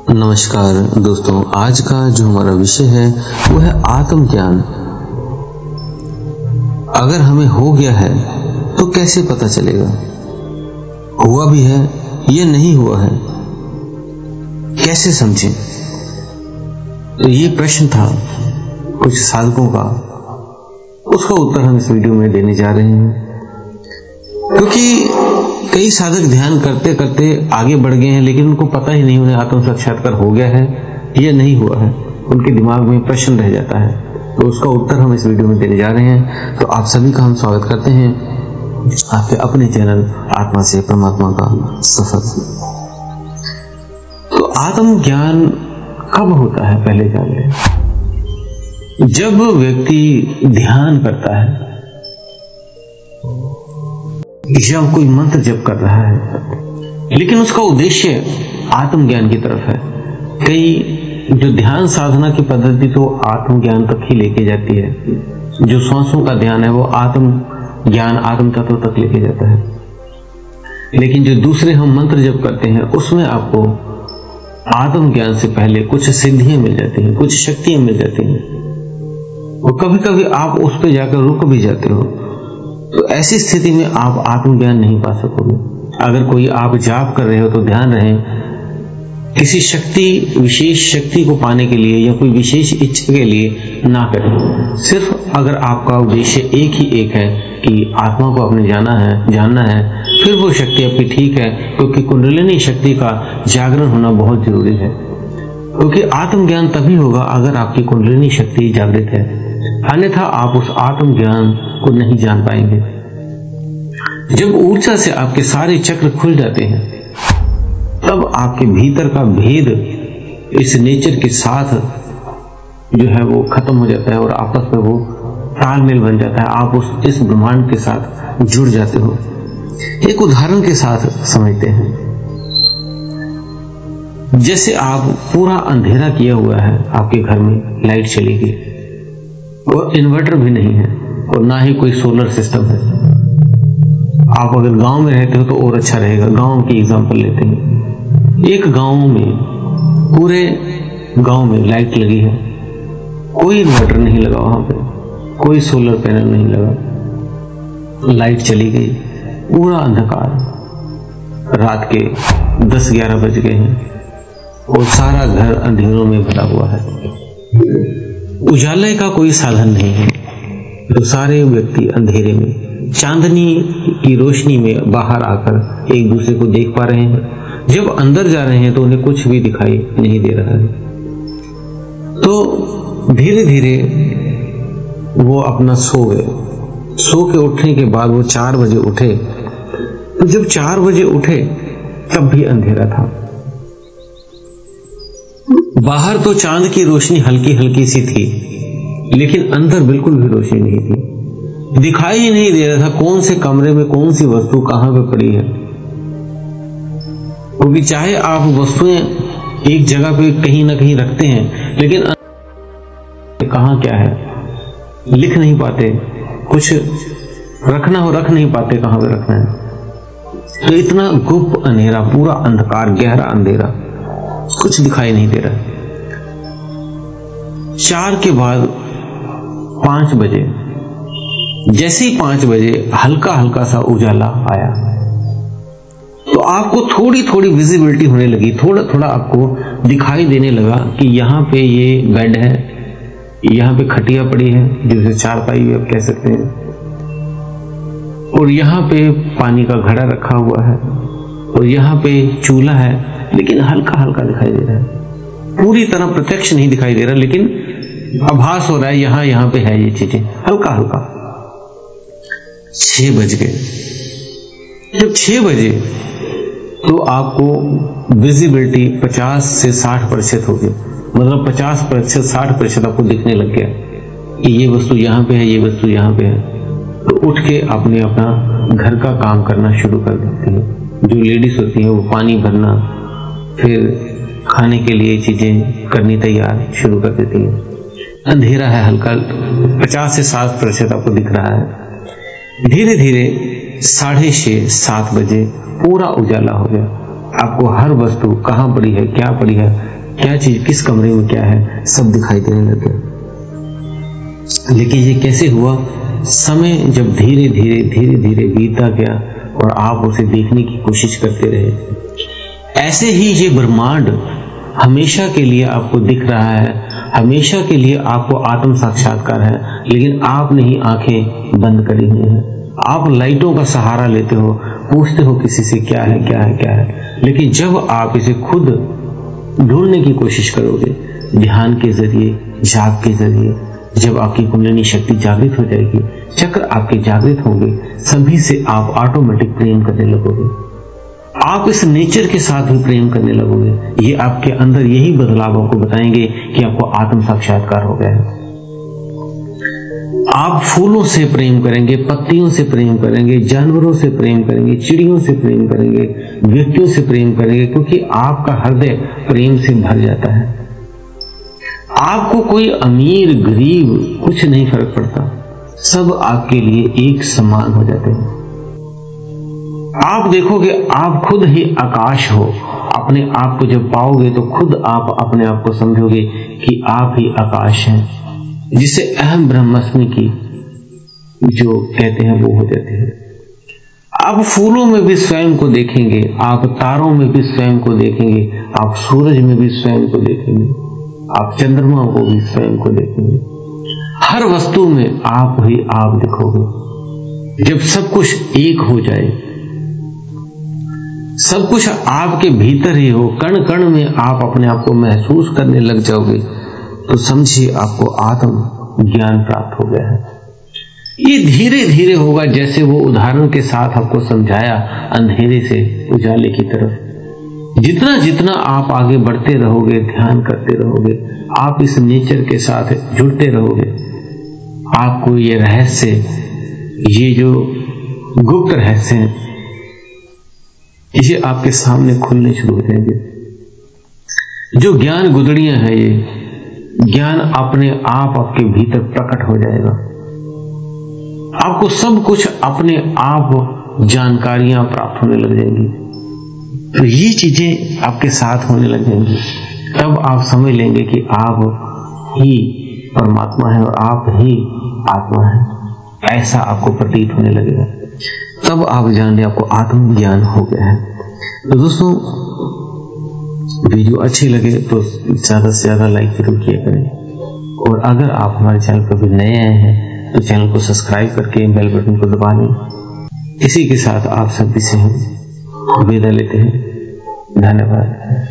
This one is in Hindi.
नमस्कार दोस्तों, आज का जो हमारा विषय है वो है आत्मज्ञान। अगर हमें हो गया है तो कैसे पता चलेगा? हुआ भी है या नहीं हुआ है, कैसे समझें? तो ये प्रश्न था कुछ साधकों का, उसका उत्तर हम इस वीडियो में देने जा रहे हैं। क्योंकि कई साधक ध्यान करते करते आगे बढ़ गए हैं, लेकिन उनको पता ही नहीं उन्हें आत्म साक्षात्कार हो गया है या नहीं हुआ है। उनके दिमाग में प्रश्न रह जाता है, तो उसका उत्तर हम इस वीडियो में देने जा रहे हैं। तो आप सभी का हम स्वागत करते हैं आपके अपने चैनल आत्मा से परमात्मा का सफर। तो आत्मज्ञान कब होता है, पहले जान लें। जब व्यक्ति ध्यान करता है या कोई मंत्र जप कर रहा है, लेकिन उसका उद्देश्य आत्मज्ञान की तरफ है। कई जो ध्यान साधना की पद्धति तो आत्मज्ञान तक ही लेके जाती है। जो सांसों का ध्यान है वो आत्मज्ञान, आत्म तत्व तक लेके जाता है। लेकिन जो दूसरे हम मंत्र जप करते हैं उसमें आपको आत्मज्ञान से पहले कुछ सिद्धियां मिल जाती हैं, कुछ शक्तियां मिल जाती हैं, और कभी कभी आप उस पर जाकर रुक भी जाते हो। तो ऐसी स्थिति में आप आत्मज्ञान नहीं पा सकोगे। अगर कोई आप जाप कर रहे हो तो ध्यान रहे, किसी विशेष शक्ति को पाने के लिए या कोई विशेष इच्छा के लिए ना करें। सिर्फ अगर आपका उद्देश्य एक है कि आत्मा को अपने जानना है, फिर वो शक्ति आपकी ठीक है, क्योंकि कुंडलिनी शक्ति का जागरण होना बहुत जरूरी है। क्योंकि आत्मज्ञान तभी होगा अगर आपकी कुंडलिनी शक्ति जागृत है, अन्यथा आप उस आत्मज्ञान को नहीं जान पाएंगे। जब ऊर्जा से आपके सारे चक्र खुल जाते हैं, तब आपके भीतर का भेद इस नेचर के साथ जो है वो खत्म हो जाता है और आपस में वो तालमेल बन जाता है। आप इस ब्रह्मांड के साथ जुड़ जाते हो। एक उदाहरण के साथ समझते हैं। जैसे आप पूरा अंधेरा किया हुआ है, आपके घर में लाइट चली गई और इन्वर्टर भी नहीं है और ना ही कोई सोलर सिस्टम है। आप अगर गांव में रहते हो तो और अच्छा रहेगा। गांव की एग्जांपल लेते हैं। एक गांव में, पूरे गांव में लाइट लगी है, कोई इन्वर्टर नहीं लगा, वहां पे कोई सोलर पैनल नहीं लगा, लाइट चली गई, पूरा अंधकार, रात के 10-11 बज गए हैं और सारा घर अंधेरों में भरा हुआ है। उजाले का कोई साधन नहीं है, तो सारे व्यक्ति अंधेरे में चांदनी की रोशनी में बाहर आकर एक दूसरे को देख पा रहे हैं। जब अंदर जा रहे हैं तो उन्हें कुछ भी दिखाई नहीं दे रहा है। तो धीरे धीरे वो अपना सो गए। सो के उठने के बाद वो 4 बजे उठे। तो जब 4 बजे उठे तब भी अंधेरा था। बाहर तो चांद की रोशनी हल्की हल्की सी थी, लेकिन अंदर बिल्कुल भी रोशनी नहीं थी। दिखाई ही नहीं दे रहा था कौन से कमरे में कौन सी वस्तु कहां पे पड़ी है। क्योंकि चाहे आप वस्तुएं एक जगह पे कहीं ना कहीं रखते हैं, लेकिन कहां क्या है लिख नहीं पाते। कुछ रखना हो रख नहीं पाते, कहां पे रखना है। तो इतना गुप्त अंधेरा, पूरा अंधकार, गहरा अंधेरा, कुछ दिखाई नहीं दे रहा। 4 के बाद 5 बजे, जैसे ही 5 बजे हल्का हल्का सा उजाला आया, तो आपको थोड़ी थोड़ी विजिबिलिटी होने लगी। थोड़ा थोड़ा आपको दिखाई देने लगा कि यहाँ पे ये बेड है, यहाँ पे खटिया पड़ी है, जिसे चारपाई भी आप कह सकते हैं, और यहाँ पे पानी का घड़ा रखा हुआ है, और यहाँ पे चूल्हा है, लेकिन हल्का हल्का दिखाई दे रहा है। पूरी तरह प्रत्यक्ष नहीं दिखाई दे रहा, लेकिन आभास हो रहा है यहाँ पे है ये चीजें, हल्का हल्का। 6 बज गए। जब 6 बजे तो आपको विजिबिलिटी 50 से 60% हो गई। मतलब 50%, 60% आपको दिखने लग गया कि ये वस्तु यहाँ पे है, ये वस्तु यहाँ पे है। तो उठ के आपने अपना घर का काम करना शुरू कर देती है। जो लेडीज होती है वो पानी भरना, फिर खाने के लिए चीजें करनी तैयार शुरू कर देती है। अंधेरा है, हल्का 50 से 60% आपको दिख रहा है। धीरे धीरे 6:30, 7 बजे पूरा उजाला हो गया। आपको हर वस्तु कहाँ पड़ी है, क्या पड़ी है, क्या चीज किस कमरे में क्या है सब दिखाई देने लग गया। लेकिन ये कैसे हुआ? समय जब धीरे धीरे बीतता गया और आप उसे देखने की कोशिश करते रहे, ऐसे ही ये ब्रह्मांड हमेशा के लिए आपको दिख रहा है, हमेशा के लिए आपको आत्म साक्षात्कार है, लेकिन आपने ही आंखें बंद करी हुई हैं। आप लाइटों का सहारा लेते हो, पूछते हो किसी से क्या है क्या है क्या है, लेकिन जब आप इसे खुद ढूंढने की कोशिश करोगे ध्यान के जरिए, जाप के जरिए, जब आपकी कुंडलिनी शक्ति जागृत हो जाएगी, चक्र आपके जागृत होंगे, सभी से आप ऑटोमेटिक प्रेम करने लगोगे। आप इस नेचर के साथ भी प्रेम करने लगोगे। ये आपके अंदर यही बदलाव आपको बताएंगे कि आपको आत्म साक्षात्कार हो गया है। आप फूलों से प्रेम करेंगे, पत्तियों से प्रेम करेंगे, जानवरों से प्रेम करेंगे, चिड़ियों से प्रेम करेंगे, व्यक्तियों से प्रेम करेंगे, क्योंकि आपका हृदय प्रेम से भर जाता है। आपको कोई अमीर गरीब कुछ नहीं फर्क पड़ता, सब आपके लिए एक समान हो जाते हैं। आप देखोगे आप खुद ही आकाश हो। अपने आप को जब पाओगे तो खुद आप अपने आप को समझोगे कि आप ही आकाश हैं, जिसे अहम ब्रह्मास्मि की जो कहते हैं वो हो जाते हैं। आप फूलों में भी स्वयं को देखेंगे, आप तारों में भी स्वयं को देखेंगे, आप सूरज में भी स्वयं को देखेंगे, आप चंद्रमा को भी स्वयं को देखेंगे। हर वस्तु में आप ही आप दिखोगे। जब सब कुछ एक हो जाए, सब कुछ आपके भीतर ही हो, कण कण में आप अपने आप को महसूस करने लग जाओगे, तो समझिए आपको आत्म ज्ञान प्राप्त हो गया है। ये धीरे धीरे होगा, जैसे वो उदाहरण के साथ आपको समझाया, अंधेरे से उजाले की तरफ। जितना जितना आप आगे बढ़ते रहोगे, ध्यान करते रहोगे, आप इस नेचर के साथ जुड़ते रहोगे, आपको ये रहस्य, ये जो गुप्त रहस्य है, ये आपके सामने खुलने शुरू हो जाएंगे। जो ज्ञान गुदड़ियां हैं, ये ज्ञान अपने आप आपके भीतर प्रकट हो जाएगा। आपको सब कुछ अपने आप जानकारियां प्राप्त होने लग जाएंगी। तो ये चीजें आपके साथ होने लग जाएंगी। तब आप समझ लेंगे कि आप ही परमात्मा है और आप ही आत्मा है। ऐसा आपको प्रतीत होने लगेगा। तब आप जान लें आपको आत्मज्ञान हो गया है। तो दोस्तों, वीडियो अच्छी लगे तो ज्यादा से ज्यादा लाइक जरूर किया करें, और अगर आप हमारे चैनल पर भी नए आए हैं तो चैनल को सब्सक्राइब करके बेल बटन को दबा लें। इसी के साथ आप सभी से हम विदा लेते हैं। धन्यवाद।